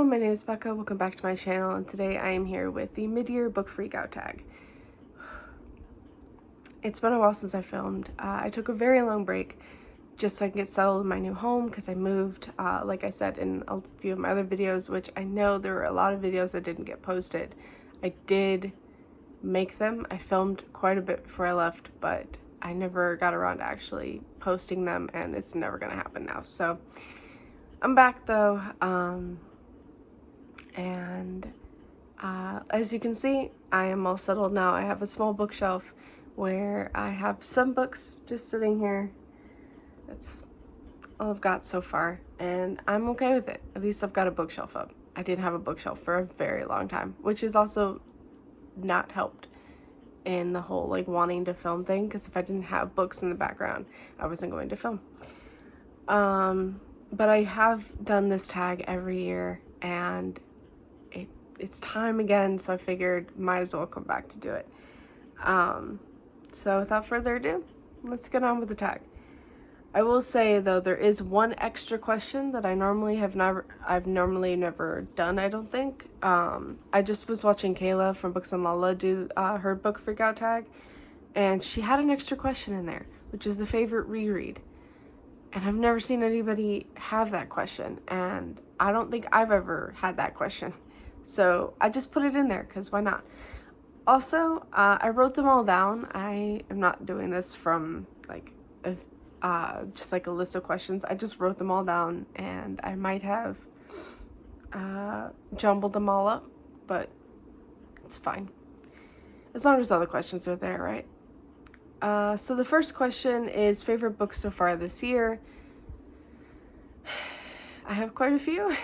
Hello, my name is Becca. Welcome back to my channel, and today I am here with the mid-year book freakout tag. It's been a while since I filmed. I took a very long break just so I can get settled in my new home because I moved, like I said in a few of my other videos, which I know there were a lot of videos that didn't get posted. I did make them. I filmed quite a bit before I left, but I never got around to actually posting them, and it's never gonna happen now. So I'm back though. As you can see, I am all settled now. I have a small bookshelf where I have some books just sitting here. That's all I've got so far, and I'm okay with it. At least I've got a bookshelf up. I didn't have a bookshelf for a very long time, which has also not helped in the whole like wanting to film thing, because if I didn't have books in the background, I wasn't going to film. But I have done this tag every year, and it's time again, so I figured might as well come back to do it. So without further ado, let's get on with the tag. I will say though, there is one extra question that I've normally never done, I don't think. I just was watching Kayla from Books and Lala do her book freakout tag, and she had an extra question in there, which is the favorite reread. And I've never seen anybody have that question, and I don't think I've ever had that question. So I just put it in there because why not? Also, I wrote them all down. I am not doing this from like just like a list of questions. I just wrote them all down, and I might have jumbled them all up, but it's fine. As long as all the questions are there, right? So the first question is favorite book so far this year. I have quite a few,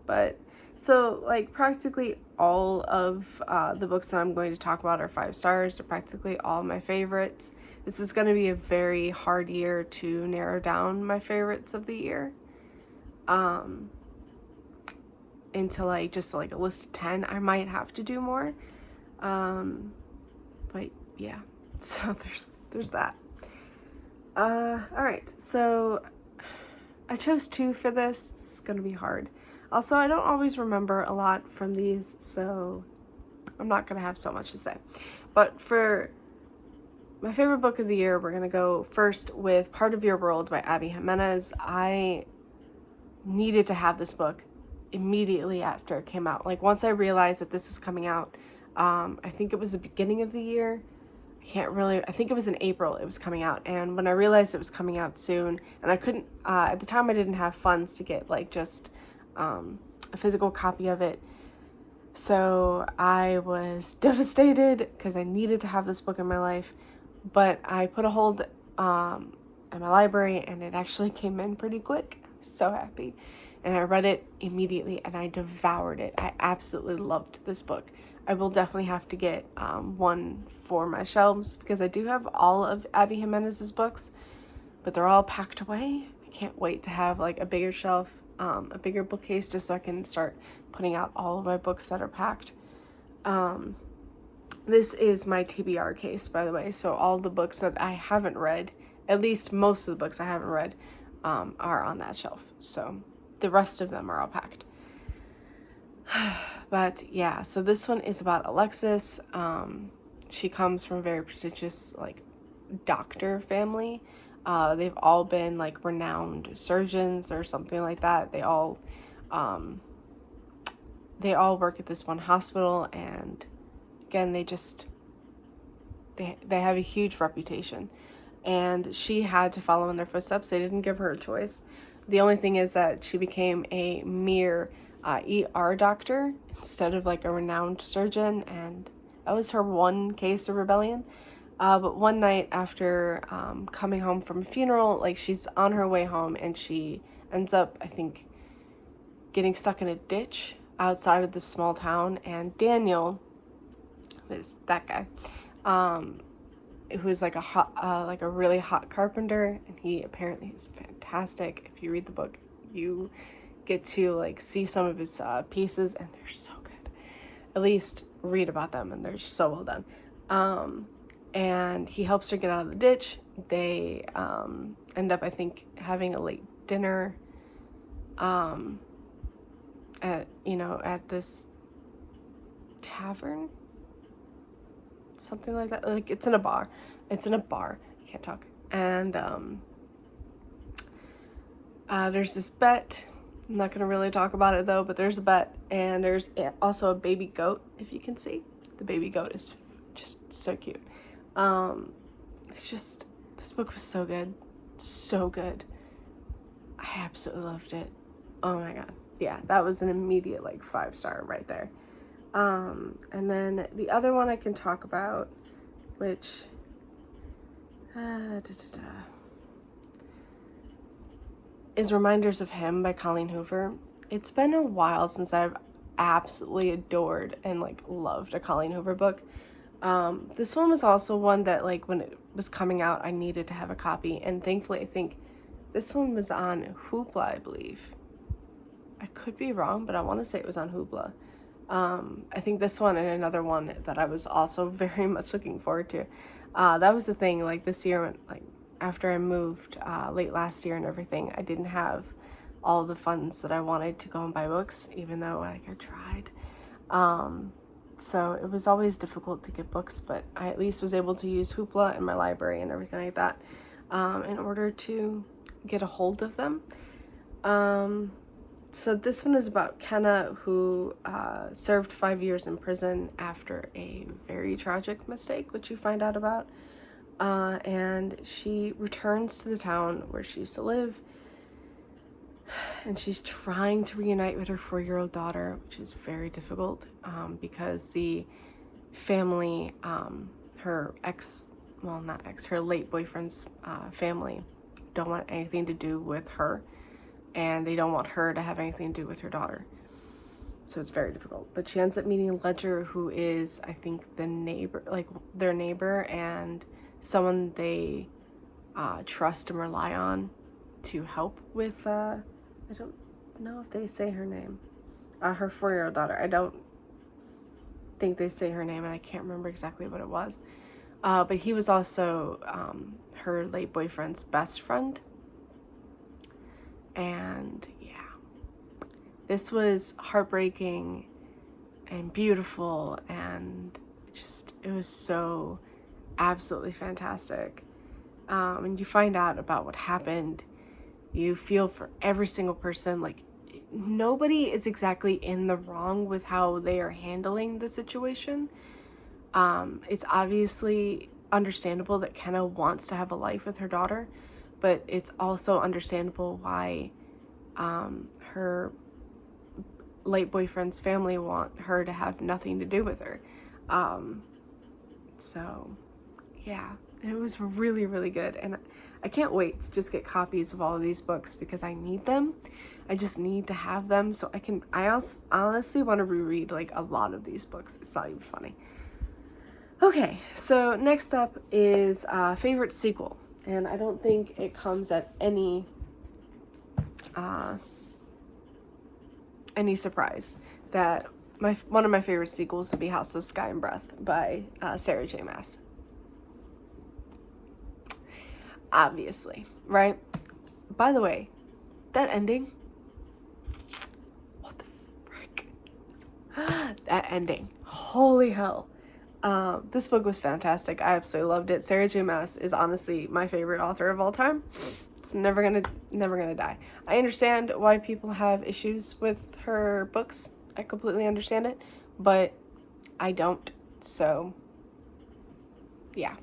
but so like practically all of the books that I'm going to talk about are 5 stars. They're practically all my favorites. This is going to be a very hard year to narrow down my favorites of the year into like just like a list of 10. I might have to do more, but yeah, so there's that. All right, so I chose 2 for this. It's gonna be hard. Also, I don't always remember a lot from these, so I'm not gonna have so much to say. But for my favorite book of the year, we're gonna go first with Part of Your World by Abby Jimenez. I needed to have this book immediately after it came out. Like once I realized that this was coming out, I think it was the beginning of the year. I think it was in April it was coming out, and when I realized it was coming out soon, and I couldn't, at the time I didn't have funds to get like just a physical copy of it, so I was devastated because I needed to have this book in my life, but I put a hold at my library, and it actually came in pretty quick. I was so happy, and I read it immediately, and I devoured it. I absolutely loved this book. I will definitely have to get one for my shelves because I do have all of Abby Jimenez's books, but they're all packed away. I can't wait to have like a bigger shelf, a bigger bookcase, just so I can start putting out all of my books that are packed. This is my TBR case, by the way, so all the books that I haven't read, at least most of the books I haven't read, are on that shelf. So the rest of them are all packed. But yeah, so this one is about Alexis. She comes from a very prestigious like doctor family. They've all been like renowned surgeons or something like that. They all work at this one hospital, and again, they have a huge reputation, and she had to follow in their footsteps. They didn't give her a choice. The only thing is that she became a mere ER doctor instead of like a renowned surgeon, and that was her one case of rebellion. But one night after coming home from a funeral, like she's on her way home, and she ends up, I think, getting stuck in a ditch outside of this small town, and Daniel, who is that guy, who is like a really hot carpenter, and he apparently is fantastic. If you read the book, you get to like see some of his pieces, and they're so good. At least read about them, and they're so well done. And he helps her get out of the ditch. They end up, I think, having a late dinner, at this tavern, something like that. Like, it's in a bar. I can't talk. And there's this bet. I'm not gonna really talk about it though, but there's a bet, and there's also a baby goat. If you can see, the baby goat is just so cute. It's just, this book was so good, so good. I absolutely loved it. Oh my god, yeah, that was an immediate like 5-star right there. And then the other one I can talk about, which is Reminders of Him by Colleen Hoover. It's been a while since I've absolutely adored and like loved a Colleen Hoover book. This one was also one that, like, when it was coming out, I needed to have a copy, and thankfully I think this one was on Hoopla, I believe. I could be wrong, but I want to say it was on Hoopla. I think this one and another one that I was also very much looking forward to. That was the thing, like, this year, like, after I moved late last year and everything, I didn't have all the funds that I wanted to go and buy books, even though, like, I tried. So it was always difficult to get books, but I at least was able to use Hoopla in my library and everything like that in order to get a hold of them. So this one is about Kenna, who served 5 years in prison after a very tragic mistake, which you find out about. And she returns to the town where she used to live, and she's trying to reunite with her 4-year-old daughter, which is very difficult because the family, her late boyfriend's family, don't want anything to do with her, and they don't want her to have anything to do with her daughter. So it's very difficult. But she ends up meeting Ledger, who is, I think, the neighbor, like their neighbor, and someone they trust and rely on to help with, I don't know if they say her name, her 4-year-old daughter. I don't think they say her name, and I can't remember exactly what it was. But he was also her late boyfriend's best friend. And yeah, this was heartbreaking and beautiful, and just, it was so absolutely fantastic. And you find out about what happened. You feel for every single person. Like, nobody is exactly in the wrong with how they are handling the situation. It's obviously understandable that Kenna wants to have a life with her daughter, but it's also understandable why her late boyfriend's family want her to have nothing to do with her. So yeah, it was really, really good, and I can't wait to just get copies of all of these books because I need them. I just need to have them so I honestly want to reread like a lot of these books. It's not even funny. Okay, so next up is favorite sequel, and I don't think it comes at any surprise that one of my favorite sequels would be House of Sky and Breath by Sarah J. Maas. Obviously, right? By the way, that ending, what the frick? That ending, holy hell. This book was fantastic. I absolutely loved it. Sarah J. Maas is honestly my favorite author of all time. It's never gonna die. I understand why people have issues with her books. I completely understand it, but I don't. So yeah.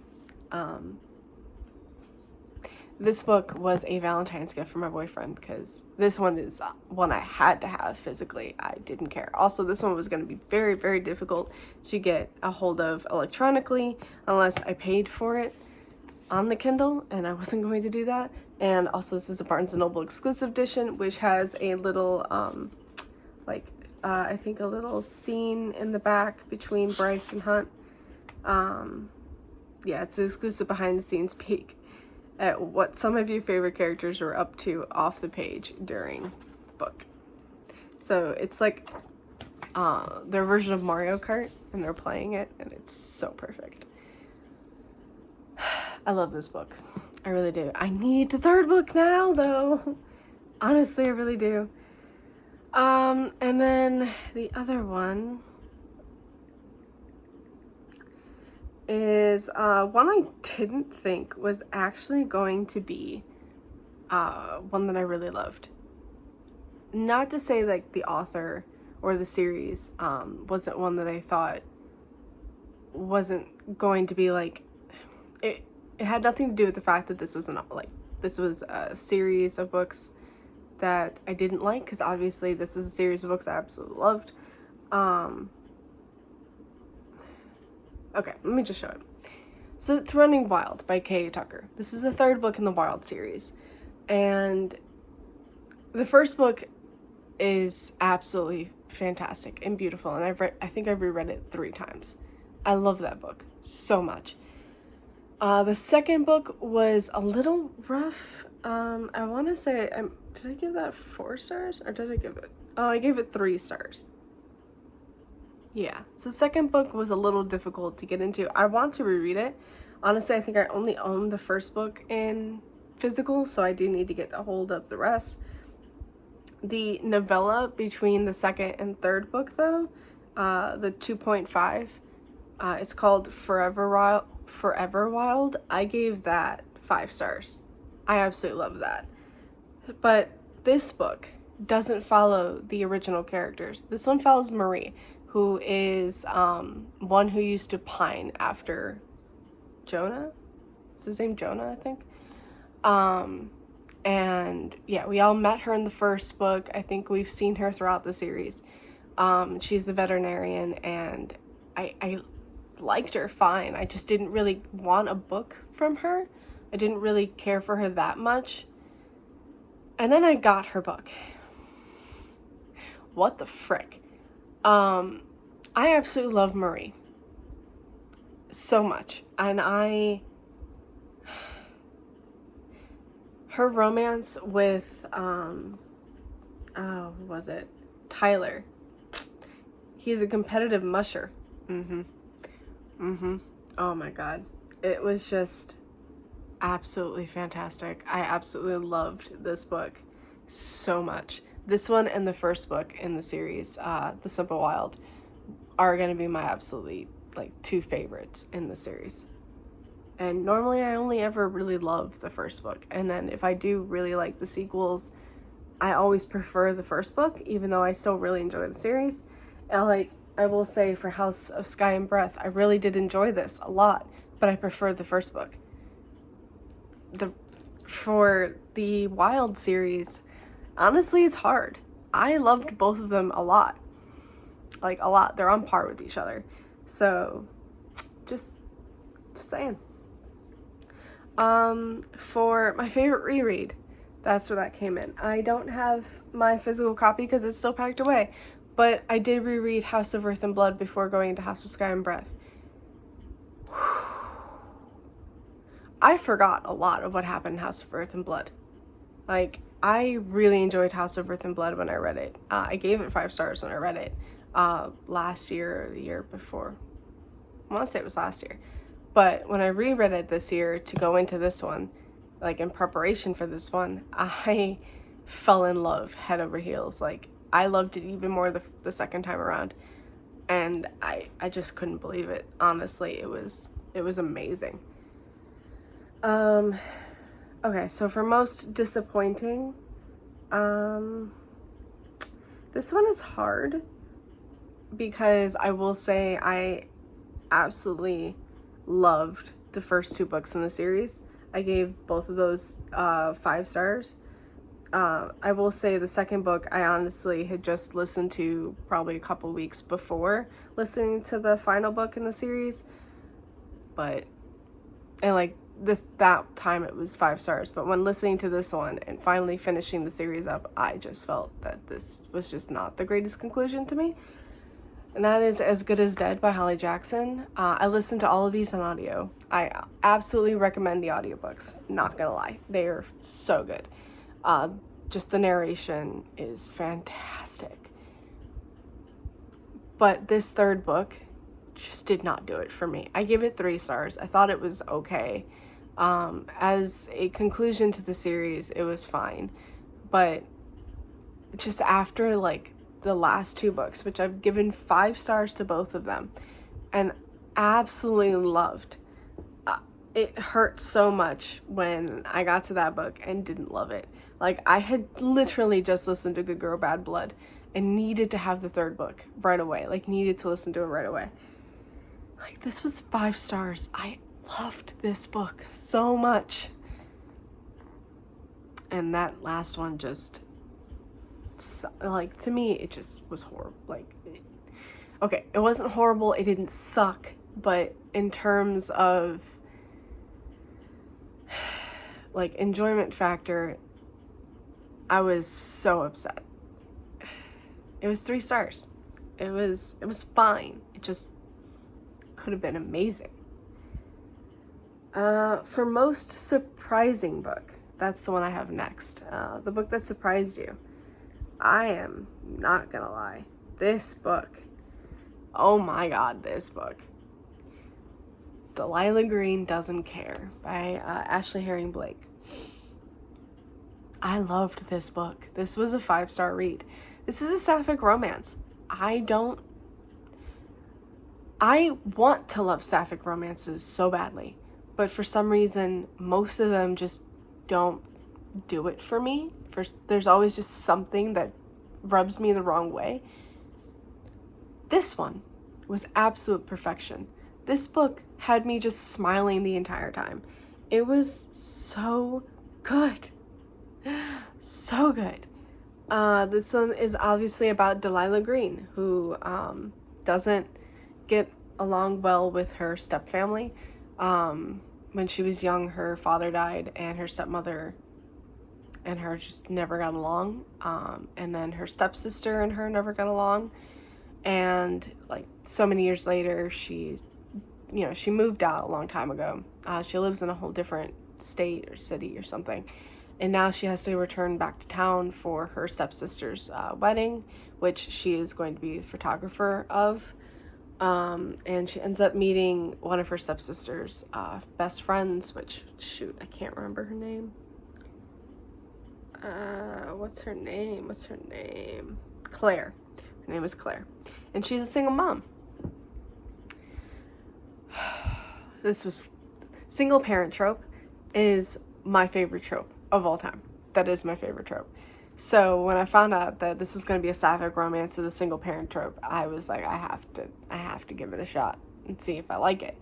This book was a Valentine's gift for my boyfriend because this one is one I had to have physically. I didn't care. Also, this one was going to be very, very difficult to get a hold of electronically unless I paid for it on the Kindle, and I wasn't going to do that. And also, this is a Barnes & Noble exclusive edition, which has a little, I think a little scene in the back between Bryce and Hunt. Yeah, it's an exclusive behind-the-scenes peek at what some of your favorite characters are up to off the page during book. So it's like their version of Mario Kart, and they're playing it, and it's so perfect. I love this book. I really do. I need the third book now, though. Honestly, I really do. And then the other one is one I didn't think was actually going to be one that I really loved. Not to say like the author or the series wasn't one that I thought wasn't going to be like it. It had nothing to do with the fact that this was a series of books that I didn't like, because obviously this was a series of books I absolutely loved. Okay, let me just show it. So it's Running Wild by K.A. Tucker. This is the third book in the Wild series. And the first book is absolutely fantastic and beautiful. And I think I've reread it 3 times. I love that book so much. The second book was a little rough. I want to say, did I give that 4 stars? Or did I give it? Oh, I gave it 3 stars. Yeah, so the second book was a little difficult to get into. I want to reread it. Honestly, I think I only own the first book in physical, so I do need to get a hold of the rest. The novella between the second and third book, though, the 2.5, it's called Forever Wild. I gave that 5 stars. I absolutely love that. But this book doesn't follow the original characters. This one follows Marie, who is one who used to pine after Jonah. Is his name Jonah, I think? And yeah, we all met her in the first book. I think we've seen her throughout the series. She's a veterinarian, and I liked her fine. I just didn't really want a book from her. I didn't really care for her that much. And then I got her book. What the frick? I absolutely love Marie so much, and her romance with was it Tyler? He's a competitive musher. Oh my god, it was just absolutely fantastic. I absolutely loved this book so much. This one and the first book in the series, The Simple Wild, are going to be my absolutely 2 favorites in the series. And normally I only ever really love the first book, and then if I do really like the sequels, I always prefer the first book, even though I still really enjoy the series. And I will say, for House of Sky and Breath, I really did enjoy this a lot, but I prefer the first book. For the Wild series, honestly, it's hard. I loved both of them a lot. A lot. They're on par with each other. So, just saying. For my favorite reread, that's where that came in. I don't have my physical copy because it's still packed away, but I did reread House of Earth and Blood before going into House of Sky and Breath. I forgot a lot of what happened in House of Earth and Blood. I really enjoyed House of Earth and Blood when I read it. I gave it 5 stars when I read it last year or the year before. I want to say it was last year. But when I reread it this year to go into this one, in preparation for this one, I fell in love head over heels. I loved it even more the second time around. And I just couldn't believe it. Honestly, it was amazing. Okay, so for most disappointing, this one is hard because I will say I absolutely loved the first 2 books in the series. I gave both of those 5 stars. I will say the second book I honestly had just listened to probably a couple weeks before listening to the final book in the series, that time it was 5 stars, but when listening to this one and finally finishing the series up, I just felt that this was just not the greatest conclusion to me. And that is As Good as Dead by Holly Jackson. I listened to all of these on audio. I absolutely recommend the audiobooks, not gonna lie. They are so good. Just the narration is fantastic. But this third book just did not do it for me. I gave it 3 stars. I thought it was okay. As a conclusion to the series, it was fine. But just after like the last two books, which I've given 5 stars to both of them and absolutely loved. It hurt so much when I got to that book and didn't love it. Like, I had literally just listened to Good Girl Bad Blood and needed to have the 3rd book right away. Like, needed to listen to it right away. Like, this was 5 stars. I loved this book so much. And that last one just, like, to me, it just was horrible. Like, okay, it wasn't horrible. It didn't suck. But in terms of, like, enjoyment factor, I was so upset. It was 3 stars. It was fine. It just could have been amazing. For most surprising book, that's the one I have next. The book that surprised you. I am not gonna lie. This book, oh my god, this book. Delilah Green Doesn't Care by Ashley Herring Blake. I loved this book. This was a 5-star read. This is a sapphic romance. I want to love sapphic romances so badly, but for some reason, most of them just don't do it for me. There's always just something that rubs me the wrong way. This one was absolute perfection. This book had me just smiling the entire time. It was so good. So good. This one is obviously about Delilah Green, who doesn't get along well with her stepfamily. When she was young, her father died, and her stepmother and her just never got along. And then her stepsister and her never got along. And like so many years later, she moved out a long time ago. She lives in a whole different state or city or something. And now she has to return back to town for her stepsister's wedding, which she is going to be the photographer of. And she ends up meeting one of her stepsister's best friends, which, shoot, I can't remember her name. What's her name? Claire. Her name is Claire. And she's a single mom. Single parent trope is my favorite trope of all time. That is my favorite trope. So when I found out that this was going to be a sapphic romance with a single parent trope, I was like, I have to give it a shot and see if I like it.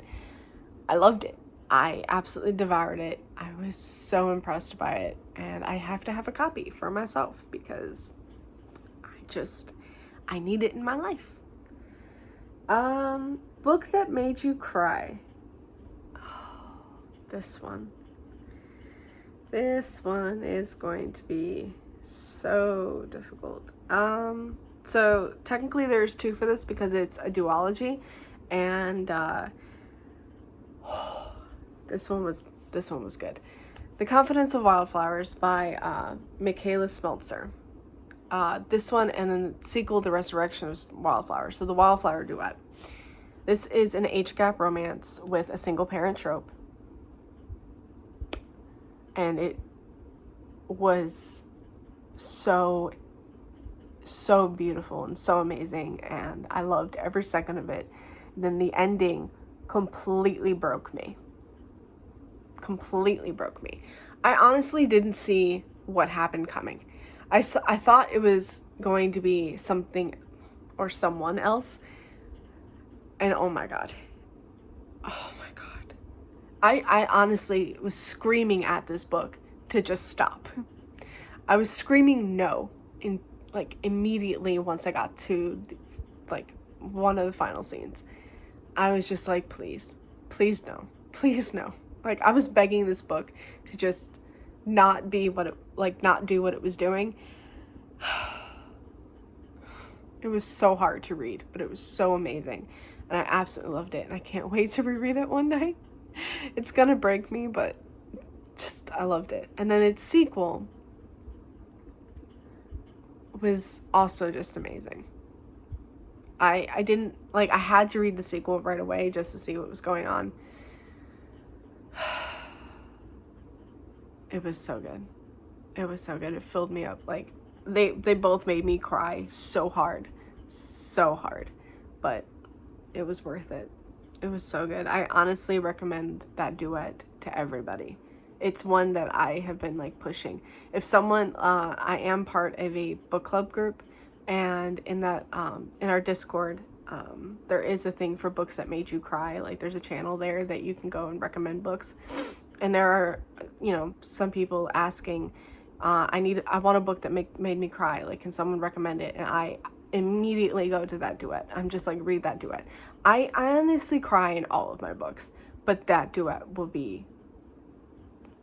I loved it. I absolutely devoured it. I was so impressed by it, and I have to have a copy for myself because I need it in my life. Book that made you cry. Oh, this one is going to be so difficult. So technically there's 2 for this because it's a duology, and this one was good. The Confidence of Wildflowers by Michaela Smeltzer. This one, and then the sequel, The Resurrection of Wildflowers. So the Wildflower duet. This is an age gap romance with a single parent trope. And it was so beautiful and so amazing, and I loved every second of it. And then the ending completely broke me. I honestly didn't see what happened coming. I thought it was going to be something or someone else, and oh my god. I honestly was screaming at this book to just stop. I was screaming no immediately once I got to one of the final scenes. I was just like, please no. Like, I was begging this book to just not do what it was doing. It was so hard to read, but it was so amazing. And I absolutely loved it, and I can't wait to reread it one day. It's gonna break me, but just, I loved it. And then its sequel was also just amazing. I had to read the sequel right away just to see what was going on. It was so good. It filled me up. they both made me cry so hard, but it was worth it. It was so good. I honestly recommend that duet to everybody. It's one that I have been like pushing. If someone, I am part of a book club group, and in that, in our Discord, there is a thing for books that made you cry. Like there's a channel there that you can go and recommend books. And there are, you know, some people asking, I want a book that made me cry. Like, can someone recommend it? And I immediately go to that duet. I'm just like, read that duet. I honestly cry in all of my books, but that duet will be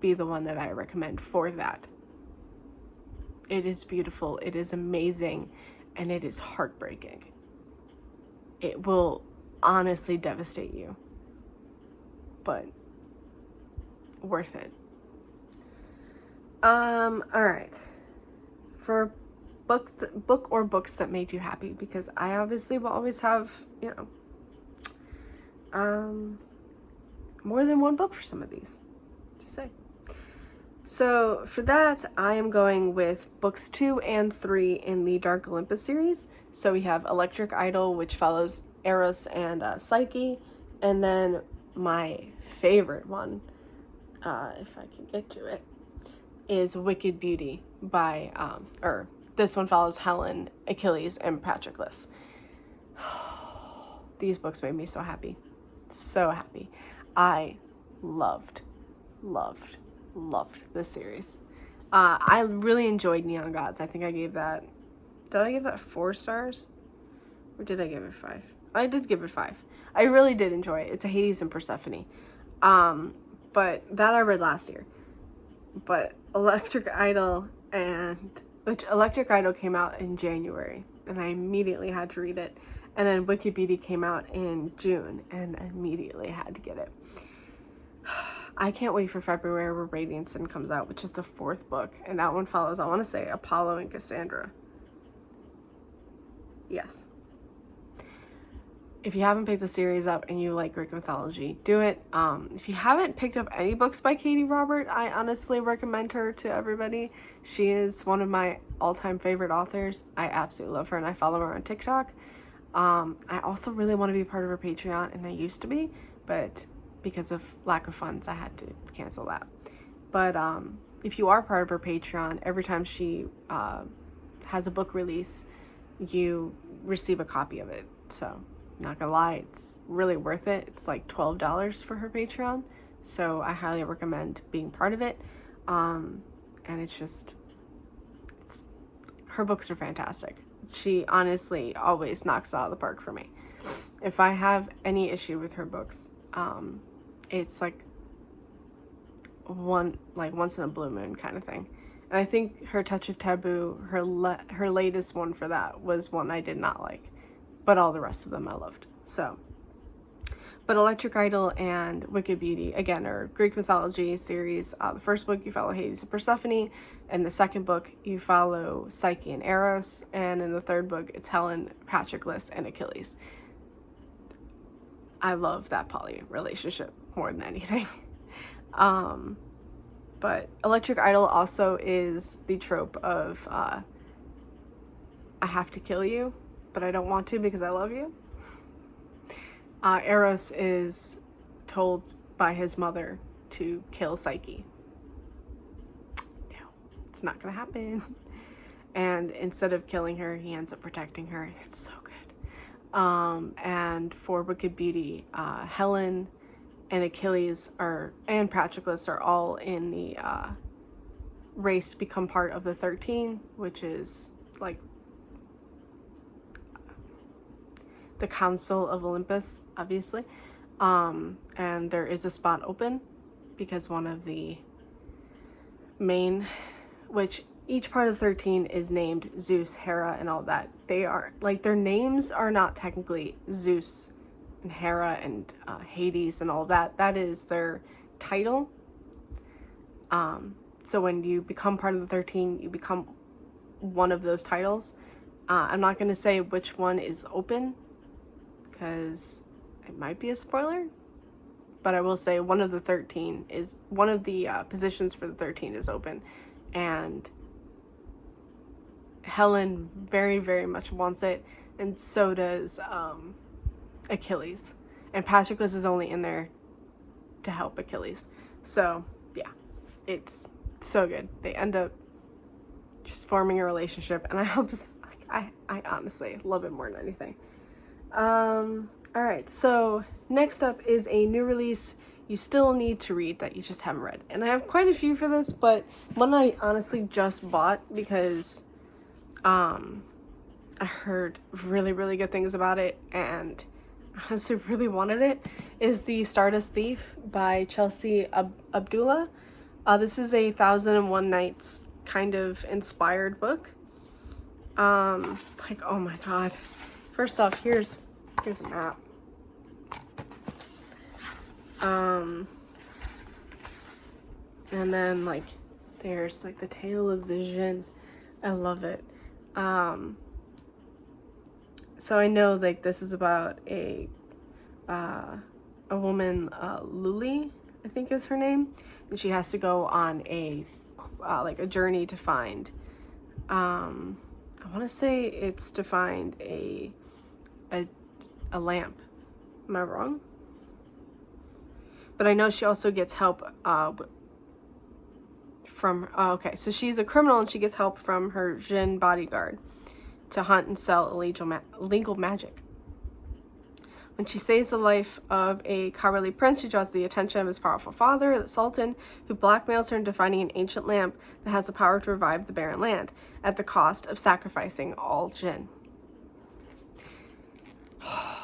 the one that I recommend for that. It is beautiful, it is amazing, and it is heartbreaking. It will honestly devastate you, but worth it. All right. For books that made you happy, because I obviously will always have, you know, more than one book for some of these, just say. So for that, I am going with books 2 and 3 in the Dark Olympus series. So we have Electric Idol, which follows Eros and Psyche, and then my favorite one, if I can get to it, is Wicked Beauty by, this one follows Helen, Achilles, and Patroclus. These books made me so happy. So happy. I loved this series. I really enjoyed Neon Gods. I think I gave that, did I give that 4 stars? Or did I give it 5? I did give it 5. I really did enjoy it. It's a Hades and Persephone. But that I read last year. But Electric Idol came out in January, and I immediately had to read it. And then Wicked Beauty came out in June, and I immediately had to get it. I can't wait for February, where Radiant Sin comes out, which is the 4th book, and that one follows, I want to say, Apollo and Cassandra. Yes. If you haven't picked the series up and you like Greek mythology, do it. If you haven't picked up any books by Katie Robert, I honestly recommend her to everybody. She is one of my all-time favorite authors. I absolutely love her, and I follow her on TikTok. I also really want to be part of her Patreon, and I used to be, but because of lack of funds, I had to cancel that. But if you are part of her Patreon, every time she has a book release, you receive a copy of it. So, not gonna lie, it's really worth it. It's like $12 for her Patreon, so I highly recommend being part of it. And her books are fantastic. She honestly always knocks it out of the park for me. If I have any issue with her books, it's like once in a blue moon kind of thing. And I think her Touch of Taboo, her latest one for that, was one I did not like, but all the rest of them I loved. So, but Electric Idol and Wicked Beauty, again, are Greek mythology series. The first book you follow Hades and Persephone, and the second book you follow Psyche and Eros, and in the third book it's Helen, Patroclus, and Achilles. I love that poly relationship more than anything. But Electric Idol also is the trope of I have to kill you, but I don't want to because I love you. Eros is told by his mother to kill Psyche. No, it's not gonna happen. And instead of killing her, he ends up protecting her. It's so good. And for Wicked Beauty, Helen and Achilles and Patroclus are all in the race to become part of the 13, which is like the Council of Olympus, obviously. And there is a spot open because one of the main, which each part of 13 is named Zeus, Hera, and all that. They are, like, their names are not technically Zeus and Hera and Hades and all that. That is their title. So when you become part of the 13, you become one of those titles. I'm not going to say which one is open, because it might be a spoiler, but I will say one of the positions for the 13 is open, and Helen very, very much wants it, and so does Achilles. And Patroclus is only in there to help Achilles. So, yeah, it's so good. They end up just forming a relationship, and I honestly love it more than anything. Alright, so next up is a new release you still need to read that you just haven't read. And I have quite a few for this, but one I honestly just bought because I heard really, really good things about it, and I honestly really wanted it, is The Stardust Thief by Chelsea Abdullah. This is a 1001 Nights kind of inspired book. Like, oh my god. First off, here's a map. And then like there's like the Tale of the Jinn. I love it. So I know like this is about a woman, Luli, I think is her name, and she has to go on a like a journey to find, I want to say it's to find a lamp. Am I wrong? But I know she also gets help from, okay, so she's a criminal and she gets help from her Jinn bodyguard to hunt and sell illegal magic. When she saves the life of a cowardly prince, she draws the attention of his powerful father, the Sultan, who blackmails her into finding an ancient lamp that has the power to revive the barren land, at the cost of sacrificing all Jinn. Oh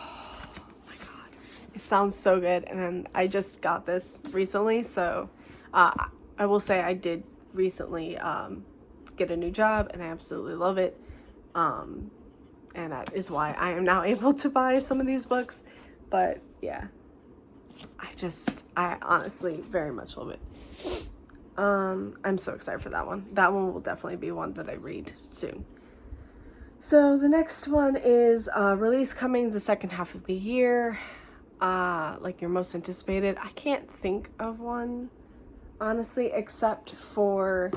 my god. It sounds so good, and I just got this recently, so I will say I did recently get a new job, and I absolutely love it. And that is why I am now able to buy some of these books. But yeah, I honestly very much love it. I'm so excited for that one. That one will definitely be one that I read soon. So the next one is release coming the second half of the year. Like your most anticipated. I can't think of one, honestly, except for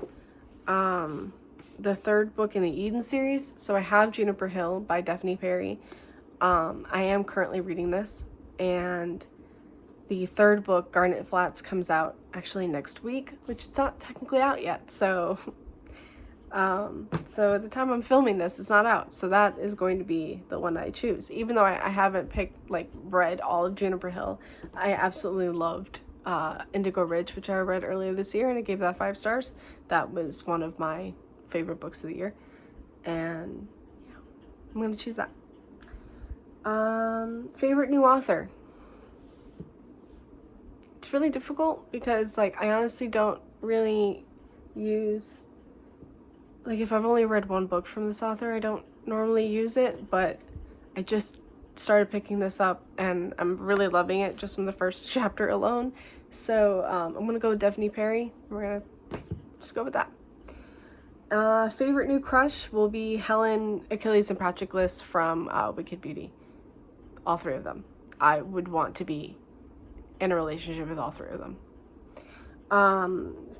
the third book in the Eden series. So I have Juniper Hill by Daphne Perry. I am currently reading this, and the third book, Garnet Flats, comes out actually next week, which it's not technically out yet. So so at the time I'm filming this, it's not out. So that is going to be the one I choose. Even though I haven't read all of Juniper Hill, I absolutely loved Indigo Ridge, which I read earlier this year, and I gave that 5 stars. That was one of my favorite books of the year, and yeah, I'm gonna choose that. Favorite new author. It's really difficult because like I honestly don't really use, like if I've only read one book from this author, I don't normally use it, but I just started picking this up and I'm really loving it just from the first chapter alone. So I'm gonna go with Daphne Perry. We're gonna just go with that. Favorite new crush will be Helen, Achilles, and Patroclus from Wicked Beauty. All 3 of them. I would want to be in a relationship with all 3 of them.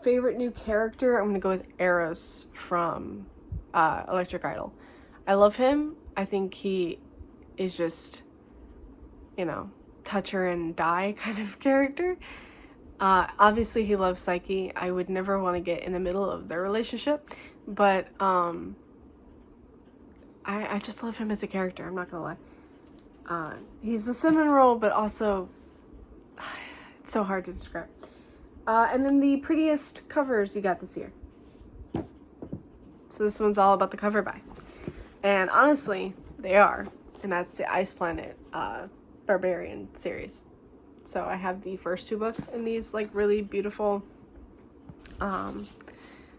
Favorite new character, I'm gonna go with Eros from Electric Idol. I love him. I think he is just, you know, touch her and die kind of character. Obviously he loves Psyche. I would never want to get in the middle of their relationship, but I just love him as a character, I'm not gonna lie. He's a cinnamon roll, but also it's so hard to describe. And then the prettiest covers you got this year. So this one's all about the cover by. And honestly, they are. And that's the Ice Planet Barbarian series. So I have the first 2 books in these like really beautiful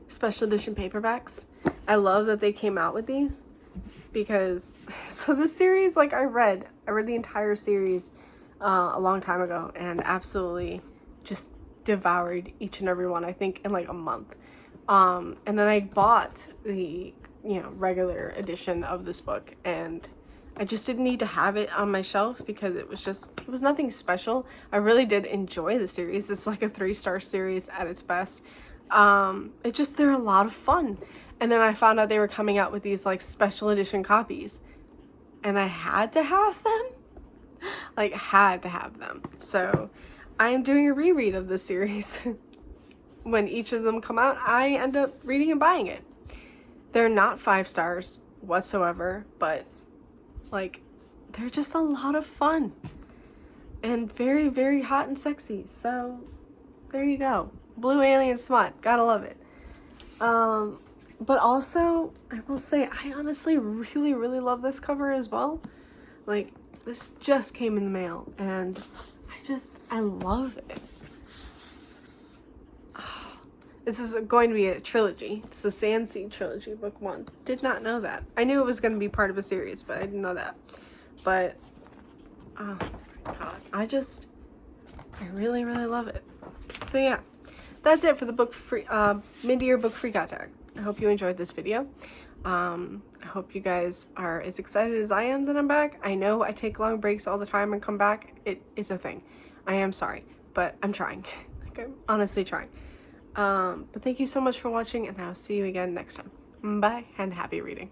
special edition paperbacks. I love that they came out with these because so this series, like I read the entire series a long time ago and absolutely just devoured each and every one, I think in like a month. And then I bought the, you know, regular edition of this book, and I just didn't need to have it on my shelf because it was nothing special. I really did enjoy the series. It's like a 3-star series at its best. They're a lot of fun. And then I found out they were coming out with these like special edition copies, and I had to have them. Like, had to have them. So I am doing a reread of this series. When each of them come out, I end up reading and buying it. They're not 5 stars whatsoever, but like, they're just a lot of fun and very, very hot and sexy. So there you go. Blue Alien Smut, gotta love it. But also, I will say, I honestly really, really love this cover as well. Like, this just came in the mail, and I love it. This is going to be a trilogy. It's the Sandseed trilogy, book 1. Did not know that. I knew it was going to be part of a series, but I didn't know that. But, oh my god. I really, really love it. So yeah, that's it for the book free, mid-year book free tag. I hope you enjoyed this video. I hope you guys are as excited as I am that I'm back. I know I take long breaks all the time and come back. It is a thing. I am sorry, but I'm trying. Like, I'm honestly trying. But thank you so much for watching, and I'll see you again next time. Bye, and happy reading.